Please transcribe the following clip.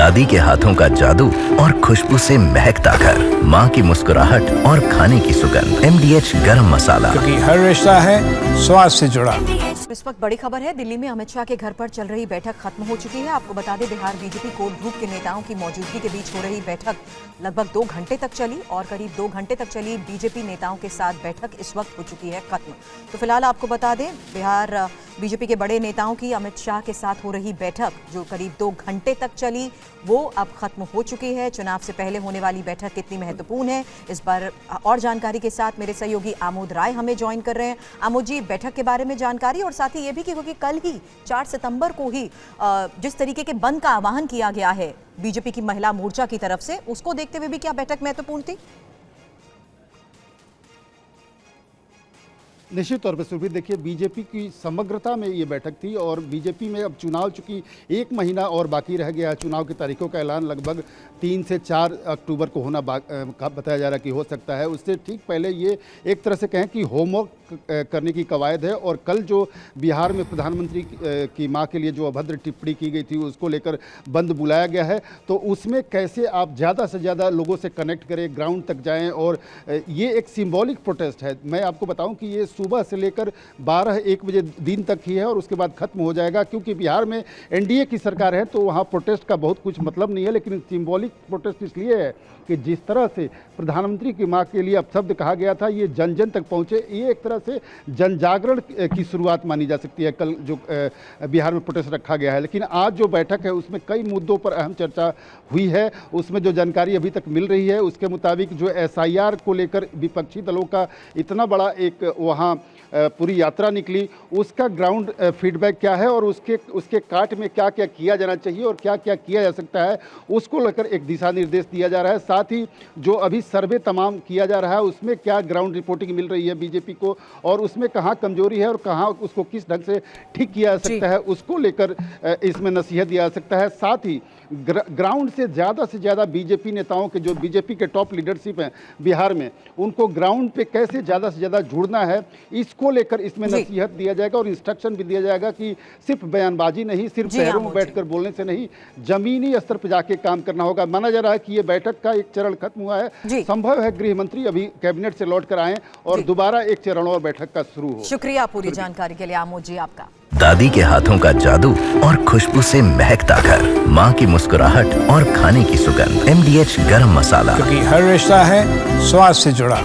दादी के हाथों का जादू और खुशबू से महकता घर, माँ की मुस्कुराहट और खाने की सुगंध। MDH गरम मसाला, क्योंकि हर रिश्ता है स्वाद से जुड़ा। इस वक्त बड़ी खबर है, दिल्ली में अमित शाह के घर पर चल रही बैठक खत्म हो चुकी है। आपको बता दें, बिहार बीजेपी कोर ग्रुप के नेताओं की मौजूदगी के बीच हो रही बैठक लगभग 2 घंटे तक चली और करीब 2 घंटे तक चली बीजेपी नेताओं के साथ बैठक इस वक्त हो चुकी है खत्म। तो फिलहाल आपको बता दें, बिहार बीजेपी के बड़े नेताओं की अमित शाह के साथ हो रही बैठक जो करीब 2 घंटे तक चली वो अब खत्म हो चुकी है। चुनाव से पहले होने वाली बैठक कितनी महत्वपूर्ण है, इस पर और जानकारी के साथ मेरे सहयोगी आमोद राय हमें ज्वाइन कर रहे हैं। आमोद जी, बैठक के बारे में जानकारी और साथ ही ये भी कि क्योंकि कल ही 4 सितंबर को ही जिस तरीके के बंद का आह्वान किया गया है बीजेपी की महिला मोर्चा की तरफ से, उसको देखते हुए भी क्या बैठक महत्वपूर्ण थी? निश्चित तौर पर सुरभि, देखिए बीजेपी की समग्रता में ये बैठक थी और बीजेपी में अब चुनाव चूंकि 1 महीना और बाकी रह गया है, चुनाव की तारीखों का ऐलान लगभग 3 से 4 अक्टूबर को होना बताया जा रहा है कि हो सकता है। उससे ठीक पहले ये एक तरह से कहें कि होमवर्क करने की कवायद है और कल जो बिहार में प्रधानमंत्री की मां के लिए जो अभद्र टिप्पणी की गई थी उसको लेकर बंद बुलाया गया है, तो उसमें कैसे आप ज़्यादा से ज़्यादा लोगों से कनेक्ट करें, ग्राउंड तक जाएं। और ये एक सिंबॉलिक प्रोटेस्ट है। मैं आपको बताऊं कि ये सुबह से लेकर 12-1 बजे दिन तक ही है और उसके बाद खत्म हो जाएगा, क्योंकि बिहार में NDA की सरकार है तो वहाँ प्रोटेस्ट का बहुत कुछ मतलब नहीं है। लेकिन सिंबॉलिक प्रोटेस्ट इसलिए है कि जिस तरह से प्रधानमंत्री की मां के लिए अपशब्द कहा गया था, ये जन जन तक पहुंचे, ये एक तरह से जन जागरण की शुरुआत मानी जा सकती है। कल जो बिहार में प्रोटेस्ट रखा गया है, लेकिन आज जो बैठक है उसमें कई मुद्दों पर अहम चर्चा हुई है। उसमें जो जानकारी अभी तक मिल रही है उसके मुताबिक जो SIR को लेकर विपक्षी दलों का इतना बड़ा एक वहाँ पूरी यात्रा निकली, उसका ग्राउंड फीडबैक क्या है और उसके काट में क्या क्या किया जाना चाहिए और क्या क्या किया जा सकता है, उसको लेकर एक दिशा निर्देश दिया जा रहा है। साथ ही जो अभी सर्वे तमाम किया जा रहा है उसमें क्या ग्राउंड रिपोर्टिंग मिल रही है बीजेपी को और उसमें कहाँ कमजोरी है और कहाँ उसको किस ढंग से ठीक किया जा सकता है, उसको लेकर इसमें नसीहत दिया जा सकता है। साथ ही ग्राउंड से ज़्यादा बीजेपी नेताओं के जो बीजेपी के टॉप लीडरशिप हैं बिहार में, उनको ग्राउंड पे कैसे ज़्यादा से ज़्यादा जुड़ना है, इसको लेकर इसमें नसीहत दिया जाएगा और इंस्ट्रक्शन भी दिया जाएगा कि सिर्फ बयानबाजी नहीं, सिर्फ शहरों में बैठकर बोलने से नहीं, जमीनी स्तर पर जाके काम करना होगा। माना जा रहा है कि ये बैठक का एक चरण खत्म हुआ है, संभव है गृह मंत्री अभी कैबिनेट से लौट कर आए और दोबारा एक चरण और बैठक का शुरू हो। शुक्रिया पूरी जानकारी के लिए आमोद जी आपका। दादी के हाथों का जादू और खुशबू से महकता घर, माँ की मुस्कुराहट और खाने की सुगंध। MDH गरम मसाला, क्योंकि हर रिश्ता है स्वाद से जुड़ा।